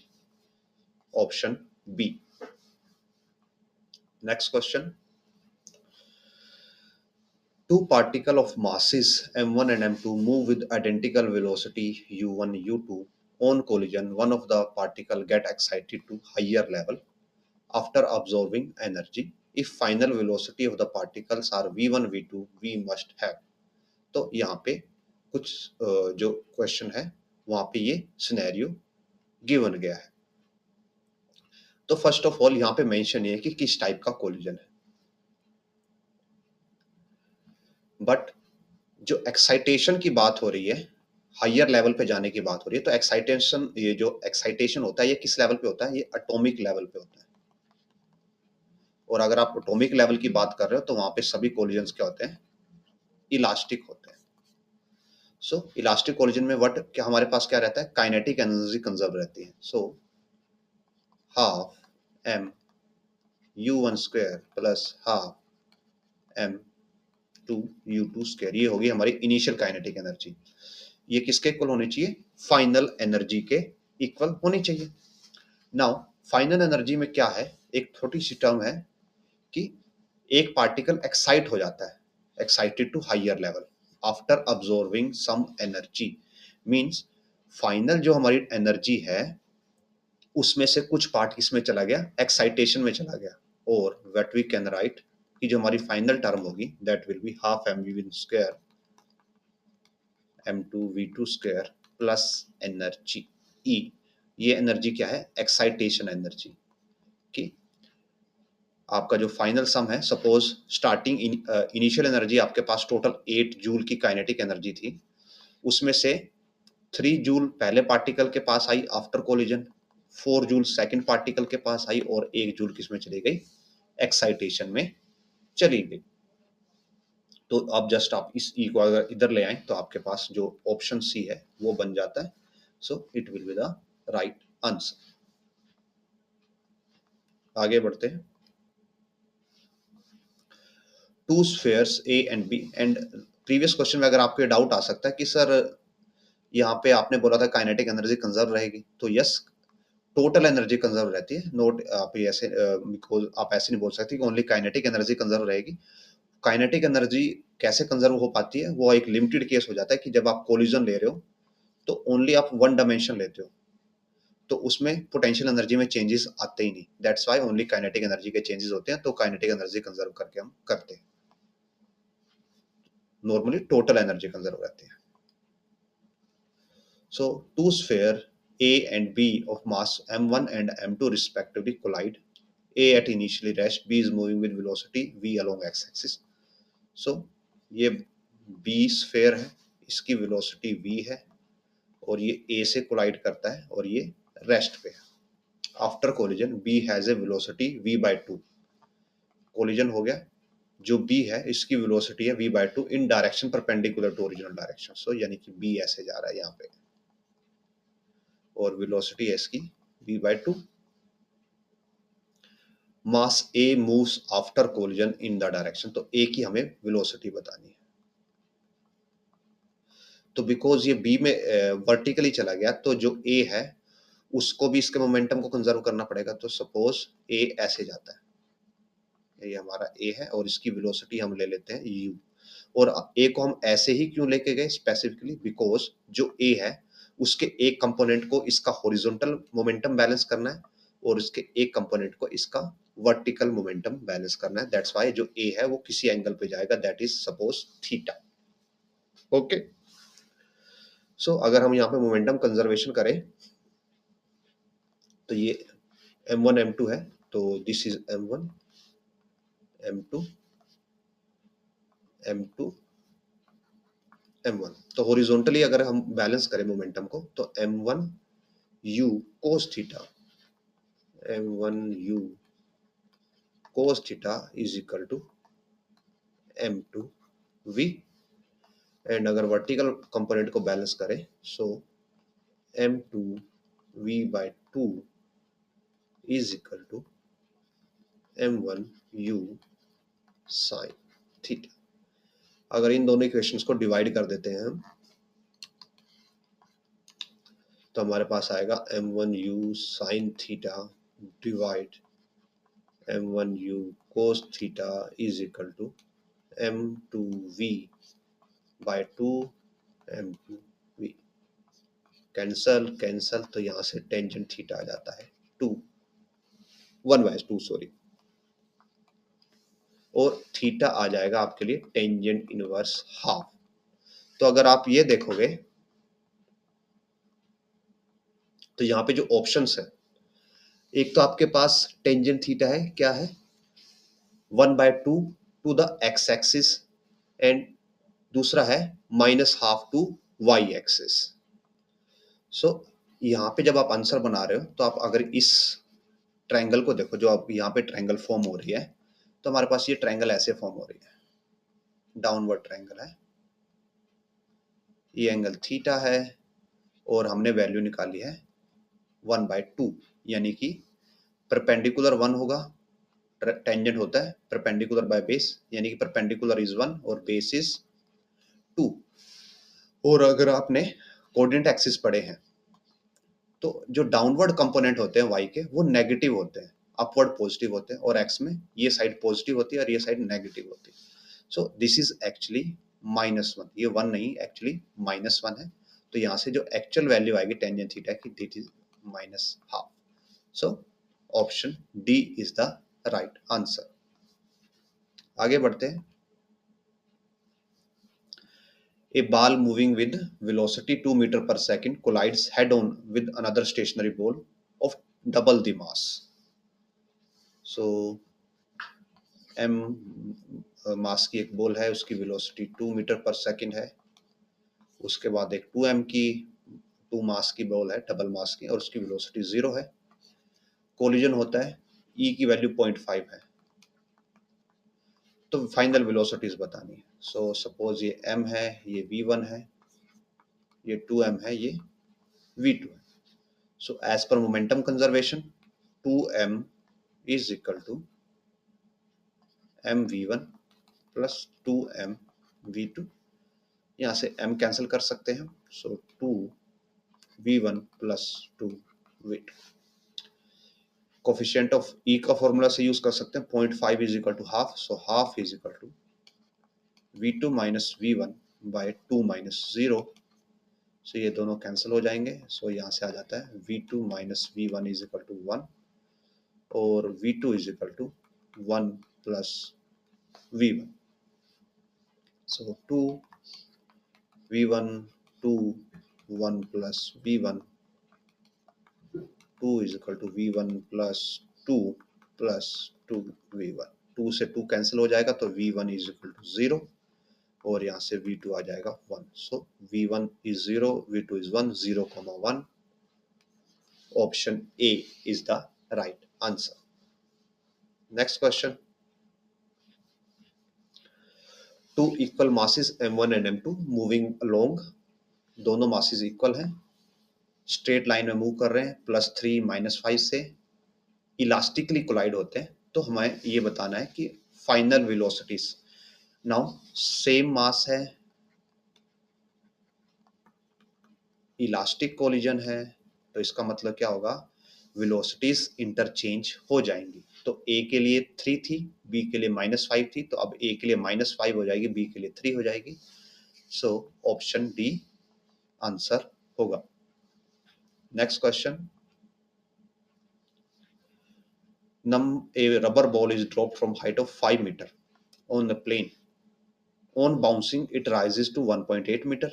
Option B. Next question. Two particles of masses m1 and m2 move with identical velocity u1 u2 on collision. One of the particle get excited to higher level after absorbing energy. If final velocity of the particles are v1 v2 we must have. तो यहाँ पे कुछ जो question है वहां पे ये scenario given गया है. तो फर्स्ट ऑफ ऑल यहाँ पे मेंशन है कि किस टाइप का कोलिजन है. बट जो एक्साइटेशन की बात हो रही है, हायर लेवल पे जाने की बात हो रही है, तो एक्साइटेशन, ये जो एक्साइटेशन होता है ये किस लेवल पे होता है? ये एटॉमिक लेवल पे होता है. और अगर आप एटॉमिक लेवल की बात कर रहे हो तो वहां पे सभी कोलिजन्स क्या होते हैं? इलास्टिक होते हैं. सो इलास्टिक कोलिजन में व्हाट क्या हमारे पास क्या रहता है? काइनेटिक एनर्जी कंजर्व रहती है. सो half m u1 square plus half m 2 u2 square, ये होगी हमारी इनिशियल काइनेटिक एनर्जी. ये किसके इक्वल होनी चाहिए? फाइनल एनर्जी के इक्वल होनी चाहिए. नाउ फाइनल एनर्जी में क्या है? एक छोटी सी टर्म है कि एक पार्टिकल एक्साइट हो जाता है, excited to higher level after absorbing some energy. Means final जो हमारी एनर्जी है उसमें से कुछ पार्ट इसमें चला गया, एक्साइटेशन में चला गया. और व्हाट वी कैन राइट कि जो हमारी फाइनल टर्म होगी that will be half mv square m2 v2 square plus energy E. ये एनर्जी क्या है? Excitation energy. कि आपका जो फाइनल सम है, सपोज स्टार्टिंग इनिशियल एनर्जी आपके पास टोटल 8 जूल की काइनेटिक एनर्जी थी, उसमें से 3 जूल पहले पार्टिकल के पास आई after collision, 4 joule second particle के पास आई और 1 जूल किसमें चली गई? एक्साइटेशन में चली गई. तो अब जस्ट आप इस ई को अगर इधर ले आए तो आपके पास जो ऑप्शन सी है वो बन जाता है. So it will be the right answer. आगे बढ़ते हैं. Two spheres A and B. And previous question में अगर आपको ये डाउट आ सकता है कि सर यहाँ पे आपने बोला था काइनेटिक एनर्जी कंजर्व रहेगी, तो यस, टोटल एनर्जी कंजर्व रहती है. नोट आप ऐसे बिकॉज आप ऐसे नहीं बोल सकते कि ओनली काइनेटिक एनर्जी कंजर्व रहेगी. काइनेटिक एनर्जी कैसे कंजर्व हो पाती है? वो एक लिमिटेड केस हो जाता है कि जब आप कोलिजन ले रहे हो तो ओनली आप वन डायमेंशन लेते हो, तो उसमें पोटेंशियल एनर्जी में चेंजेस आते ही नहीं. That's why only kinetic energy के चेंजेस होते हैं. तो काइनेटिक एनर्जी कंजर्व करके हम करते हैं. नॉर्मली टोटल एनर्जी कंजर्व रहती है. So two sphere A and B of mass m1 and m2 respectively collide. A at initially rest, B is moving with velocity v along x-axis. So ये B sphere है, इसकी velocity v है और ये A से collide करता है और ये रेस्ट पे है. After collision B has a velocity v/2, collision हो गया, जो बी है इसकी वेलोसिटी है v/2 in direction perpendicular to original direction, so यानी कि बी ऐसे जा रहा है यहाँ पे और वेलोसिटी है इसकी v/2। Mass A moves after collision in the direction, तो ए की हमें वेलोसिटी बतानी है। तो बिकॉज ये बी में वर्टिकली चला गया तो जो ए है उसको भी इसके मोमेंटम को कंजर्व करना पड़ेगा। तो सपोज ए ऐसे जाता है, ये हमारा ए है और इसकी वेलोसिटी हम ले लेते हैं u, और ए को हम ऐसे ही क्यों लेके गए स्पेसिफिकली, बिकॉज जो ए है उसके एक कंपोनेंट को इसका हॉरिजॉन्टल मोमेंटम बैलेंस करना है और इसके एक कंपोनेंट को इसका वर्टिकल मोमेंटम बैलेंस करना है। दैट्स वाई जो ए है वो किसी एंगल पे जाएगा, that is suppose theta. Okay, so अगर हम यहाँ पे मोमेंटम कंजर्वेशन करें तो ये m1 m2 है, तो this is m1 m2 m2 m1। तो हॉरिजॉन्टली अगर हम बैलेंस करें मोमेंटम को तो m1 u cos theta, m1 u cos theta is equal to m2 v, and अगर वर्टिकल कंपोनेंट को बैलेंस करें so m2 v/2 is equal to m1 u sin theta. अगर इन दोनों इक्वेशंस को डिवाइड कर देते हैं हम तो हमारे पास आएगा m1 u sin theta divide m1 u cos theta is equal to m2 v by 2 m2 v। Cancel cancel, तो यहाँ से टेंजेंट थीटा आ जाता है 1/2 सॉरी, और थीटा आ जाएगा आपके लिए टेंजेंट इनवर्स हाफ। तो अगर आप ये देखोगे तो यहाँ पे जो ऑप्शंस है, एक तो आपके पास टेंजेंट थीटा है, क्या है 1/2 to the x axis, and दूसरा है -12 टू वाई एक्सिस। सो यहाँ पे जब आप आंसर बना रहे हो तो आप अगर इस ट्रायंगल को देखो, जो आप यहाँ पे ट्रायंगल फॉर्म हो रही है, तो हमारे पास ये ट्रायंगल ऐसे फॉर्म हो रही है, डाउनवर्ड ट्रायंगल है, ये एंगल थीटा है और हमने वैल्यू निकाली है 1/2, यानी कि परपेंडिकुलर 1 होगा, टेंजेंट होता है परपेंडिकुलर बाय बेस, यानी कि परपेंडिकुलर इज 1 और बेस इज 2। और अगर आपने कोऑर्डिनेट एक्सिस पढ़े हैं तो जो डाउनवर्ड कंपोनेंट होते हैं y के वो नेगेटिव होते हैं, अपवर्ड पॉजिटिव होते हैं, और x में ये साइड पॉजिटिव होती है और ये साइड नेगेटिव होती है। सो दिस इज एक्चुअली -1, ये 1 नहीं एक्चुअली -1 है। तो यहाँ से जो एक्चुअल वैल्यू आएगी टेंजेंट थीटा की, that is -12। So option D is the right answer. आगे बढ़ते हैं। A ball moving with velocity 2 meter per second collides head on with another stationary ball of double the mass. So m मास की एक ball है, उसकी velocity 2 metre per second है, उसके बाद एक 2m की 2 मास की बॉल है, डबल मास की, और उसकी वेलोसिटी 0 है। कोलिजन होता है, e की वैल्यू 0.5 है, तो फाइनल वेलोसिटीज बतानी है। सो सपोज ये m है, ये v1 है, ये 2m है, ये v2 है। So as per momentum conservation, 2m is equal to mv1 plus 2mv2। यहाँ से m कैंसिल कर सकते हैं, so 2v1 plus 2v2। Coefficient of e का फॉर्मूला से यूज कर सकते हैं, 0.5 is equal to half, so half is equal to v2 minus v1 by 2 minus 0। so ये दोनों कैंसिल हो जाएंगे, so यहाँ से आ जाता है v2 minus v1 is equal to 1 और v2 is equal to 1 plus v1। so 2 v1 2 1 plus v1, 2 is equal to v1 plus 2 plus 2 v1। 2 से 2 कैंसिल हो जाएगा तो v1 is equal to 0 और यहाँ से v2 आ जाएगा 1। so v1 is 0, v2 is 1, 0, 1 Option A is the right answer. Next question. Two equal masses m1 and m2 moving along. दोनों masses equal हैं, स्ट्रेट लाइन में मूव कर रहे हैं, +3 -5 से इलास्टिकली कोलाइड होते हैं. तो हमें ये बताना है कि final velocities. Now same mass है, इलास्टिक कोलिजन है, तो इसका मतलब क्या होगा, वेलोसिटीज इंटरचेंज हो जाएंगी. तो ए के लिए 3 थी, बी के लिए -5 थी, तो अब ए के लिए -5 हो जाएगी, बी के लिए 3 हो जाएगी. सो ऑप्शन डी आंसर होगा. Next question. A rubber ball is dropped from height of 5 meter on the plane. On bouncing, it rises to 1.8 meter.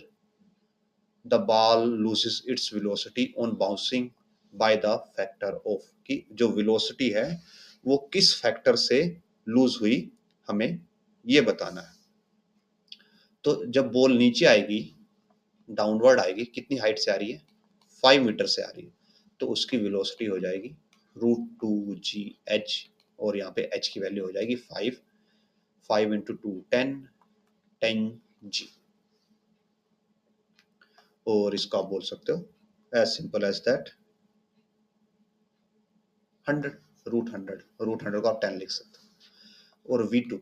The ball loses its velocity on bouncing by the factor of, कि जो velocity है वो किस factor से loose हुई, हमें ये बताना है. तो जब बॉल नीचे आएगी, डाउनवर्ड आएगी, कितनी हाइट से आ रही है, 5 मीटर से आ रही है, तो उसकी वेलोसिटी हो जाएगी √2gh, और यहाँ पे h की वैल्यू हो जाएगी 5. 5 × 2 10, 10g. और इसका आप बोल सकते हो एज सिंपल एज दैट 100, √100 को आप 10 लिख सकते हो. और v2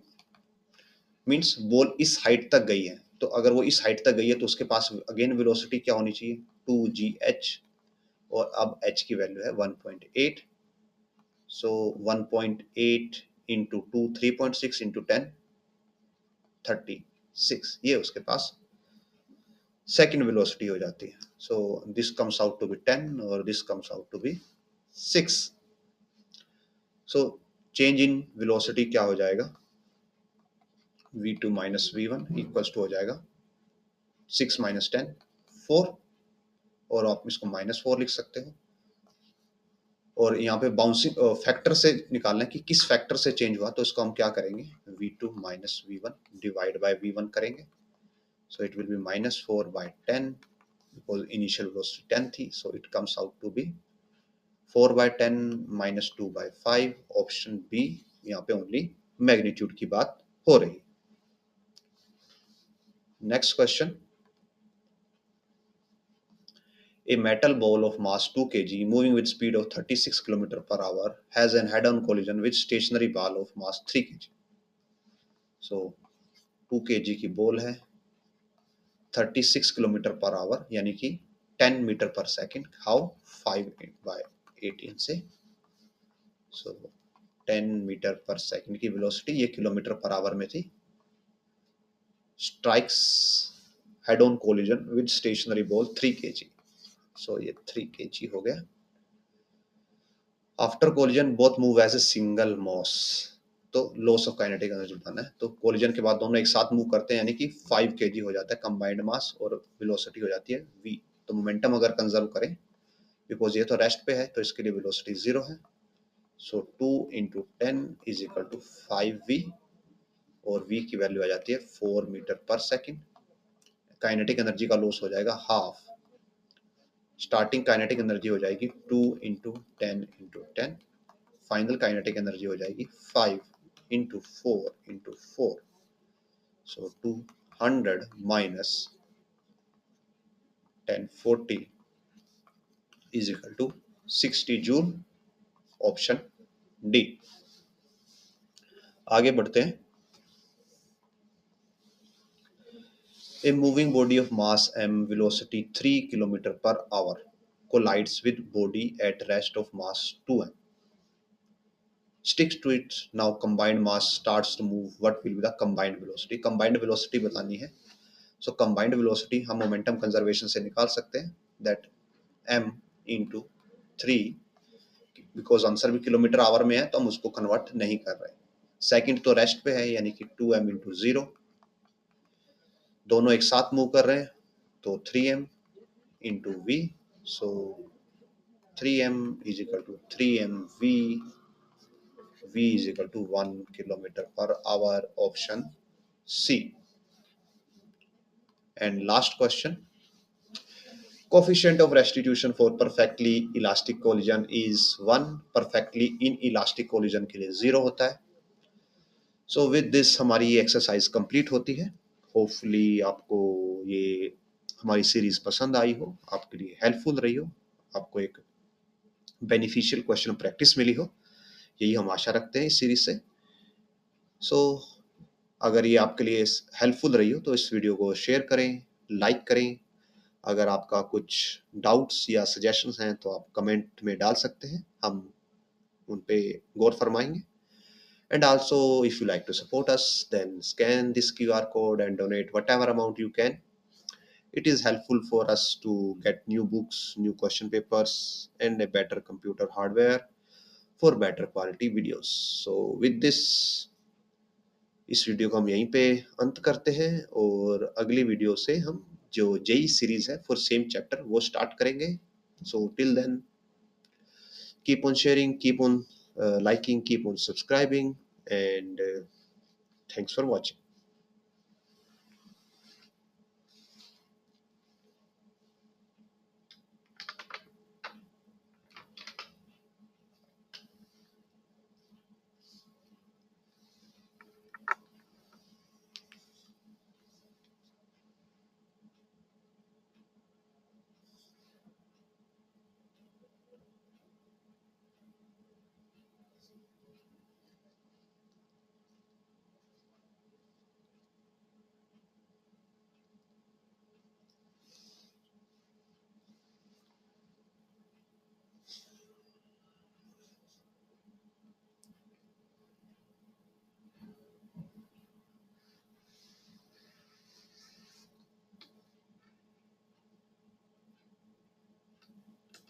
मीन्स बॉल इस हाइट तक गई है, तो अगर वो इस हाइट तक गई है तो उसके पास अगेन वेलोसिटी क्या होनी चाहिए, 2gh, और अब h की वैल्यू है 1.8. सो 1.8 × 2 3.6 × 10 36, ये उसके पास सेकेंड वेलोसिटी हो जाती है. So this comes out to be 10 और this comes out to be 6. So change in velocity क्या हो जाएगा, v2 - v1 इक्वल्स टू हो जाएगा 6 - 10 4, और आप इसको -4 लिख सकते हो. और यहाँ पे बाउंसिंग फैक्टर से निकालना है कि किस फैक्टर से चेंज हुआ, तो इसको हम क्या करेंगे, v2 - v1 divide by v1 करेंगे. सो it will B -4/10, because initial velocity 10 थी, so it comes out to be 4/10 -2/5. Option B, यहाँ पे ओनली मैग्नीट्यूड की बात हो रही. Next question. A metal ball of mass 2 kg moving with speed of 36 km/h has an head-on collision with stationary ball of mass 3 kg. So 2 kg की ball है, 36 km/h यानी कि 10 मीटर/सेकंड. हाउ, 5/18 से. सो 10 metre per second की वेलोसिटी, ये km/h में थी. Strikes head on collision with stationary ball 3 kg. So ये 3 kg हो गया. After collision both move as a single mass, तो लॉस ऑफ काइनेटिक एनर्जी बताना है. तो कोलिजन के बाद दोनों एक साथ मूव करते हैं, यानी कि 5 kg हो जाता है कंबाइंड मास, और वेलोसिटी हो जाती है v. तो मोमेंटम अगर कंजर्व करें, बिकॉज ये तो रेस्ट पे है, तो इसके लिए वेलोसिटी 0 है. सो 2 × 10 = 5v, और v की वैल्यू आ जाती है 4 मीटर/सेकंड. काइनेटिक एनर्जी का लॉस हो जाएगा हाफ. स्टार्टिंग काइनेटिक एनर्जी हो जाएगी 2 × 10 × 10. फाइनल काइनेटिक एनर्जी हो जाएगी 5 × 4 × 4. सो 200 - 1040 = 60 जूल. Option D. आगे बढ़ते हैं. A moving body of mass m, velocity 3 km/h, collides with body at rest of mass 2m. Sticks to it. Now combined mass starts to move. What will be the combined velocity? Combined velocity बतानी है. So combined velocity हम momentum conservation से निकाल सकते हैं. That m × 3, because answer भी km/h में है, तो हम उसको कन्वर्ट नहीं कर रहे. सेकंड तो रेस्ट पे है, यानी कि 2m × 0. दोनों एक साथ मूव कर रहे हैं, तो 3m × v. So 3m = 3mv. v = 1 km/h. Option C. And last question. Coefficient of restitution for perfectly elastic collision is 1, perfectly inelastic collision के लिए 0 होता है. सो विद दिस हमारी ये एक्सरसाइज कंप्लीट होती है. होपफुली आपको ये हमारी सीरीज पसंद आई हो, आपके लिए हेल्पफुल रही हो, आपको एक बेनिफिशियल क्वेश्चन प्रैक्टिस मिली हो, यही हम आशा रखते हैं इस सीरीज से. सो अगर ये आपके लिए हेल्पफुल रही हो तो इस वीडियो को शेयर करें, लाइक करें. अगर आपका कुछ डाउट्स या सजेशंस हैं तो आप कमेंट में डाल सकते हैं, हम उन पे गौर फरमाएंगे. And also, if you like to support us, then scan this QR code and donate whatever amount you can. It is helpful for us to get new books, new question papers, and a better computer hardware for better quality videos. So, with this, इस video को हम यहीं पे अंत करते हैं और अगली वीडियो से हम जो जेई सीरीज है फॉर सेम चैप्टर वो स्टार्ट करेंगे. So till then, keep on sharing, keep on liking, keep on subscribing, and thanks for watching.